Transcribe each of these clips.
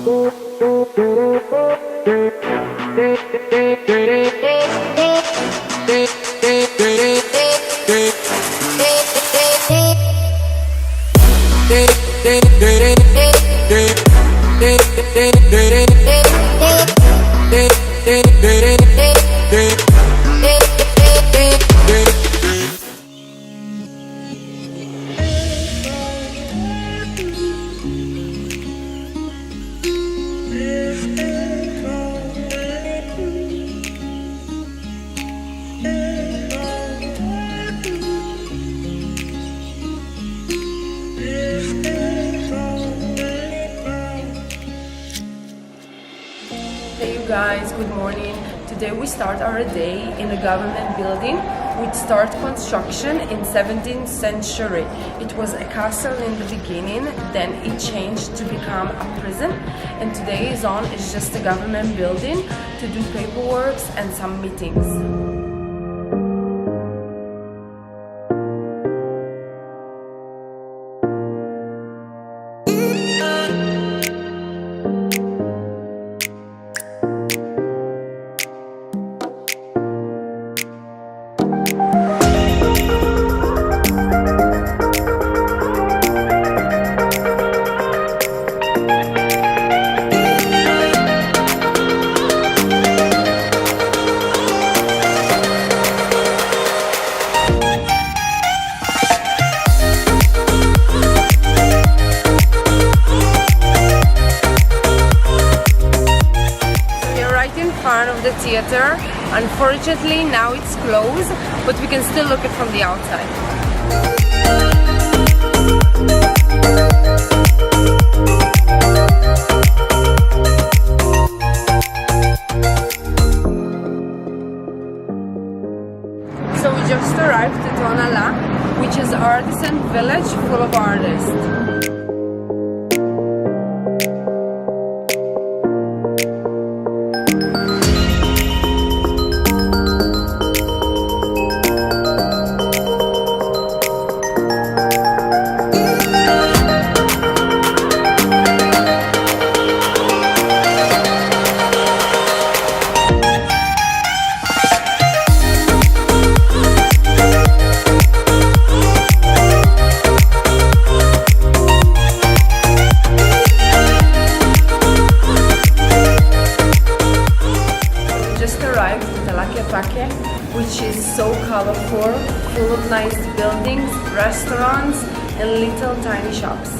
Hey you guys, good morning. Today we start our day in a government building which started construction in 17th century. It was a castle in the beginning, then it changed to become a prison, and today is just a government building to do paperwork and some meetings. Of the theater. Unfortunately now it's closed, but we can still look it from the outside. So we just arrived at Tonala, which is an artisan village full of artists. Which is so colorful, full of nice buildings, restaurants, and little tiny shops.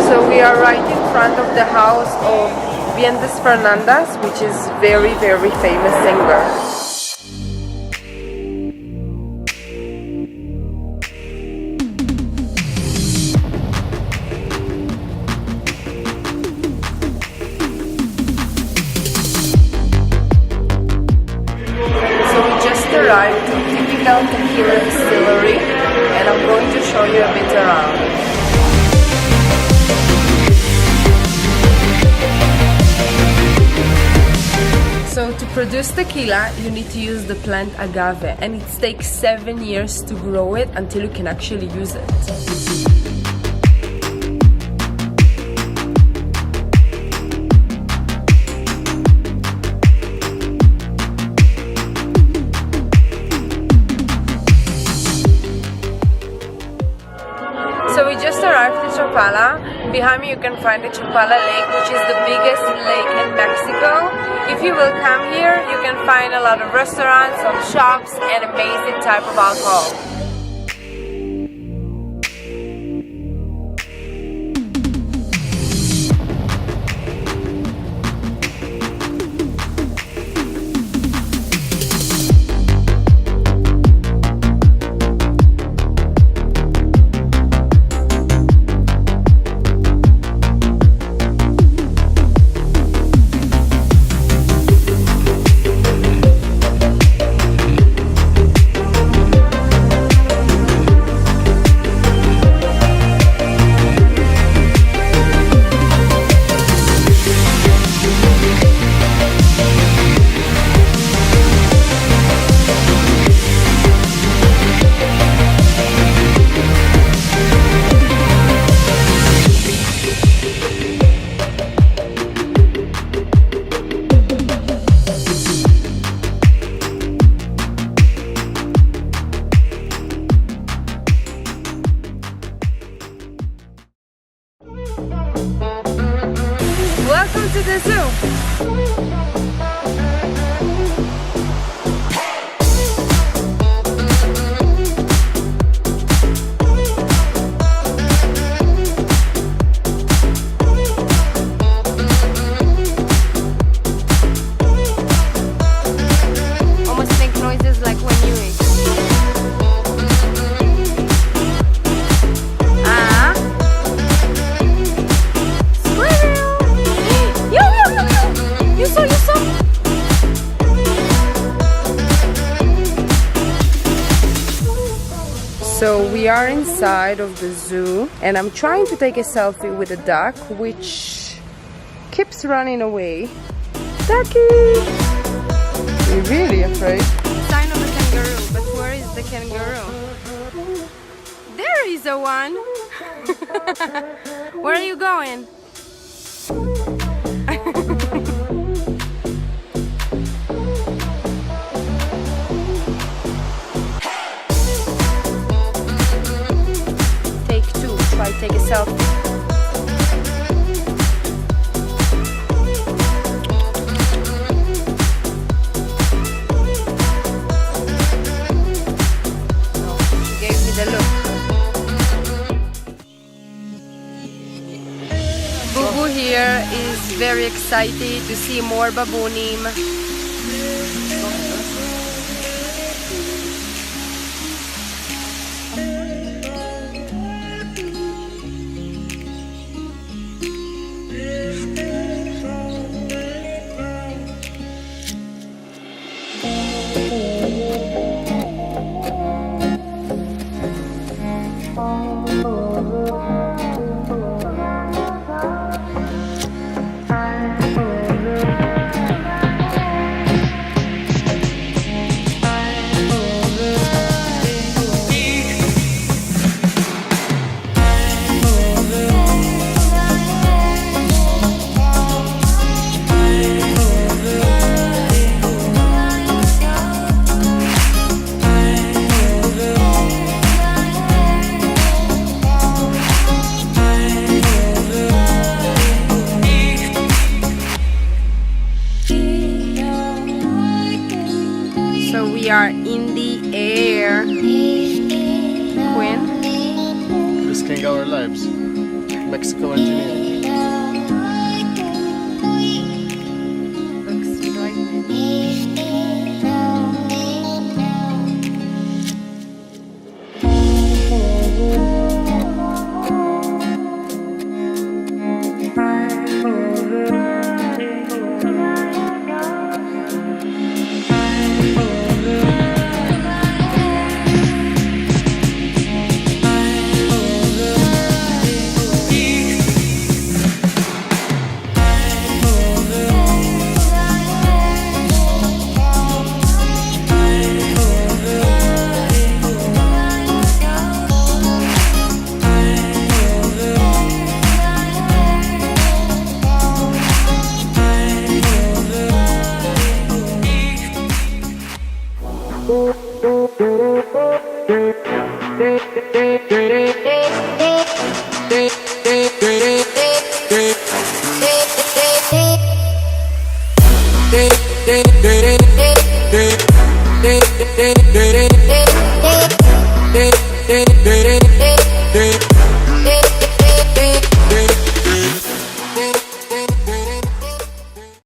So we are right in front of the house of Viendes Fernandez, which is very famous singer. Arrived to typical tequila distillery, and I'm going to show you a bit around. So to produce tequila, you need to use the plant agave, and it takes 7 years to grow it until you can actually use it. So we just arrived in Chapala. Behind me you can find the Chapala Lake, which is the biggest lake in Mexico. If you will come here, you can find a lot of restaurants, some shops, and amazing type of alcohol. Welcome to the zoo! Almost make noises like when you eat. So we are inside of the zoo and I'm trying to take a selfie with a duck which keeps running away. Ducky! You're really afraid? Sign of a kangaroo, but where is the kangaroo? There is a one! Where are you going? Take a selfie. She gave me the look. Boo Boo here is very excited to see more baboonim. We are in the air. Quinn? Risking our lives. Mexico engineering. Looks frightening. de